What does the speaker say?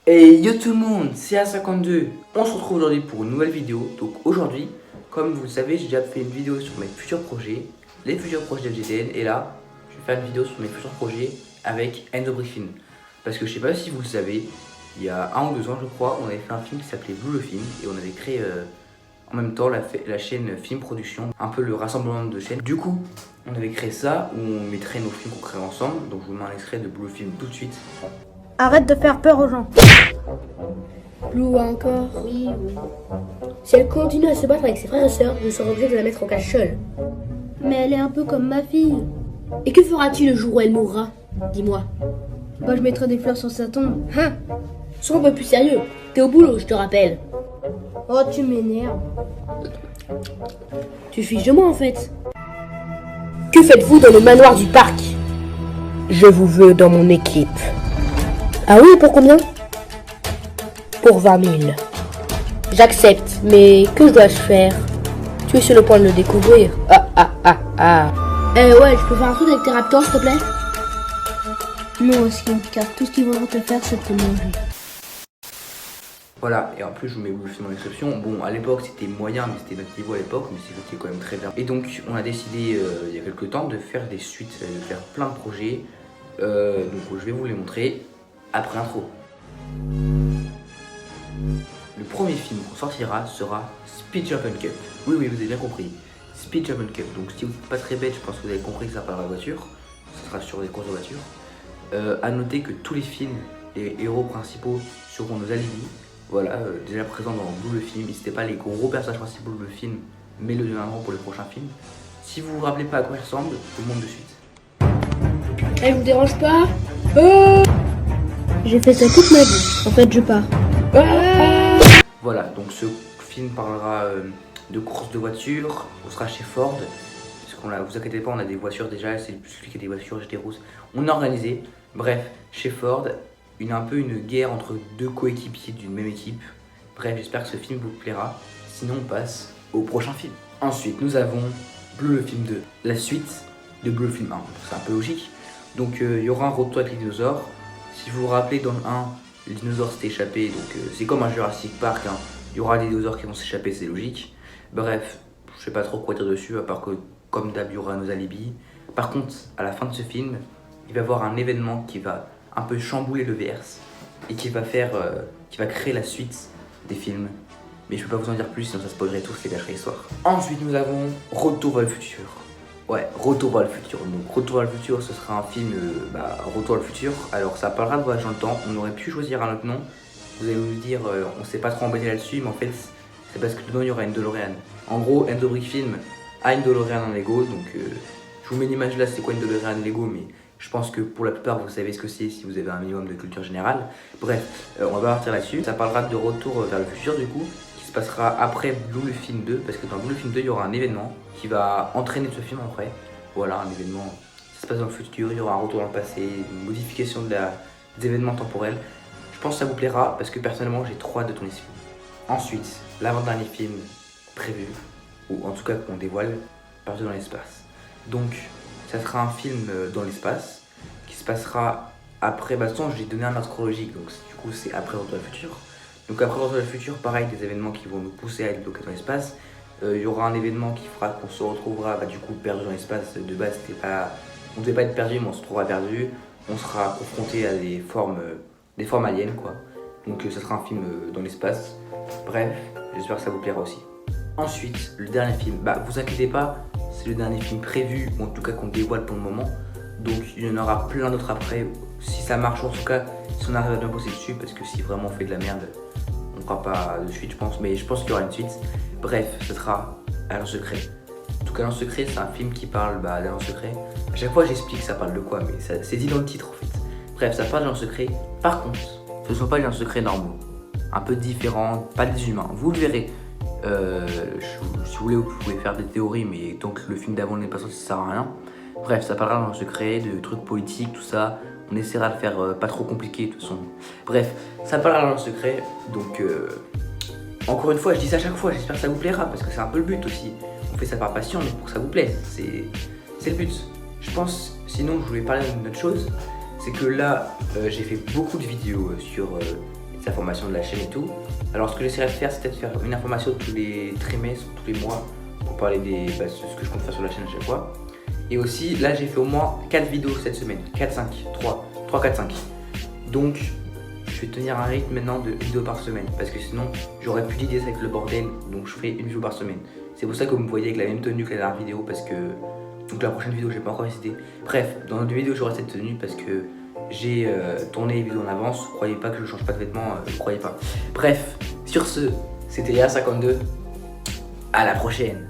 Et yo tout le monde, c'est A52. On se retrouve aujourd'hui pour une nouvelle vidéo. Donc aujourd'hui, comme vous le savez, j'ai déjà fait une vidéo sur mes futurs projets, les futurs projets de FGTN. Et là, je vais faire une vidéo sur mes futurs projets avec Enzo Brickfilm. Parce que je sais pas si vous le savez, il y a 1 ou 2 ans je crois, on avait fait un film qui s'appelait Blue le film. Et on avait créé en même temps la chaîne Film Production, un peu le rassemblement de chaînes. Du coup, on avait créé ça où on mettrait nos films qu'on crée ensemble. Donc je vous mets un extrait de Blue le film tout de suite. Arrête de faire peur aux gens. Lou encore. Oui. Si elle continue à se battre avec ses frères et sœurs, je serai obligé de la mettre au cachot. Mais elle est un peu comme ma fille. Et que feras-tu le jour où elle mourra? Dis-moi. Bah, je mettrai des fleurs sur sa tombe. Hein? Sois un peu plus sérieux. T'es au boulot, je te rappelle. Oh, tu m'énerves. Tu fiches de moi en fait. Que faites-vous dans le manoir du parc? Je vous veux dans mon équipe. Ah oui, pour combien? Pour 20 000. J'accepte, mais que dois-je faire? Tu es sur le point de le découvrir. Ouais, je peux faire un truc avec tes raptors, s'il te plaît? Non, aussi, car tout ce qu'ils vont te faire, c'est de te manger. Voilà, et en plus je vous mets le film en description. Bon, à l'époque c'était moyen, mais c'était notre niveau à l'époque, mais c'était quand même très bien. Et donc on a décidé il y a quelques temps de faire des suites, de faire plein de projets. Donc je vais vous les montrer après l'intro. Le premier film qu'on sortira sera Speed Jump and Cup. Oui, vous avez bien compris. Speed Jump and Cup. Donc si vous n'êtes pas très bête, je pense que vous avez compris que ça parlera de voiture. Ce sera sur des courses de voiture. À noter que tous les films, les héros principaux seront nos alibis. Voilà, déjà présent dans Blue le film. N'hésitez pas, les gros personnages principaux de le film, mais le deviendront pour les prochains films. Si vous vous rappelez pas à quoi il ressemble, je vous montre de suite. Elle vous dérange pas? J'ai fait ça toute ma vie. En fait, je pars. Voilà, donc ce film parlera de courses de voitures. On sera chez Ford. Vous inquiétez pas, on a des voitures déjà. C'est celui qui a des voitures GT Rousse. On a organisé. Bref, chez Ford, un peu une guerre entre deux coéquipiers d'une même équipe. Bref, j'espère que ce film vous plaira. Sinon, on passe au prochain film. Ensuite, nous avons Blue le film 2, la suite de Blue le film 1. C'est un peu logique. Donc, il y aura un retour avec les dinosaures. Si vous vous rappelez, dans le 1, les dinosaures s'étaient échappés. Donc, c'est comme un Jurassic Park. Hein. Il y aura des dinosaures qui vont s'échapper, c'est logique. Bref, je sais pas trop quoi dire dessus, à part que, comme d'hab, il y aura nos alibis. Par contre, à la fin de ce film, il va y avoir un événement qui va un peu chambouler le VRS et qui va créer la suite des films. Mais je peux pas vous en dire plus, sinon ça spoilerait tout, c'est gâcherait l'histoire. Ensuite, nous avons Retour vers le futur. Ouais, Retour vers le futur. Donc, Retour vers le futur, ce sera un film, Retour vers le futur. Alors, ça parlera de voyage dans le temps. On aurait pu choisir un autre nom. Vous allez vous dire, on s'est pas trop embêté là-dessus, mais en fait, c'est parce que dedans, il y aura une DeLorean. En gros, Enzo Brickfilm a une DeLorean en Lego. Donc, je vous mets l'image là, c'est quoi une DeLorean Lego, mais je pense que pour la plupart, vous savez ce que c'est si vous avez un minimum de culture générale. Bref, on va partir là-dessus. Ça parlera de Retour vers le futur, du coup, qui se passera après Blue le film 2. Parce que dans Blue le film 2, il y aura un événement qui va entraîner ce film après. Voilà, un événement, ça se passe dans le futur, il y aura un retour dans le passé, une modification des événements temporels. Je pense que ça vous plaira, parce que personnellement, j'ai trop hâte de tourner ce film. Ensuite, l'avant-dernier film prévu, ou en tout cas qu'on dévoile, Perdu dans l'espace. Donc, ça sera un film dans l'espace qui se passera après. Bah, de toute façon, j'ai donné un ordre chronologique, donc du coup, c'est après Retour vers le futur. Donc, après Retour vers le futur, pareil, des événements qui vont nous pousser à être bloqués dans l'espace. Il y aura un événement qui fera qu'on se retrouvera du coup perdu dans l'espace. De base, on ne devait pas être perdu, mais on se trouvera perdu. On sera confronté à des formes aliens, quoi. Donc, ça sera un film dans l'espace. Bref, j'espère que ça vous plaira aussi. Ensuite, le dernier film, vous inquiétez pas, c'est le dernier film prévu, ou en tout cas qu'on dévoile pour le moment. Donc il y en aura plein d'autres après, si ça marche en tout cas, si on arrive à bien bosser dessus, parce que si vraiment on fait de la merde, on fera pas de suite je pense, mais je pense qu'il y aura une suite. Bref, ce sera Agent Secret. En tout cas, Agent Secret, c'est un film qui parle d'Agent Secret. À chaque fois j'explique ça parle de quoi, mais c'est dit dans le titre en fait. Bref, ça parle d'Agent Secret. Par contre, ce ne sont pas les Agents Secrets normaux, un peu différents, pas des humains, vous le verrez. Si vous voulez, vous pouvez faire des théories, mais tant que le film d'avant n'est pas sorti, ça sert à rien. Bref, ça parlera d'un secret, de trucs politiques, tout ça. On essaiera de faire pas trop compliqué de toute façon. Bref, ça parlera d'un secret. Donc, encore une fois, je dis ça à chaque fois, j'espère que ça vous plaira, parce que c'est un peu le but aussi. On fait ça par passion, mais pour que ça vous plaise. C'est le but. Je pense, sinon, je voulais parler d'une autre chose. C'est que là, j'ai fait beaucoup de vidéos sur des informations de la chaîne et tout. Alors ce que j'essaierai de faire, c'est peut-être faire une information tous les trimestres, tous les mois, pour parler de ce que je compte faire sur la chaîne à chaque fois. Et aussi, là j'ai fait au moins 4 vidéos cette semaine, 4, 5, 3, 4, 5. Donc je vais tenir un rythme maintenant de vidéos par semaine, parce que sinon j'aurais plus d'idées avec le bordel, donc je ferai une vidéo par semaine. C'est pour ça que vous me voyez avec la même tenue que la dernière vidéo, parce que donc la prochaine vidéo j'ai pas encore décidé. Bref, dans notre vidéo j'aurai cette tenue parce que j'ai tourné les vidéos en avance. Croyez pas que je change pas de vêtements, croyez pas. Bref, sur ce, c'était Léa52. À la prochaine.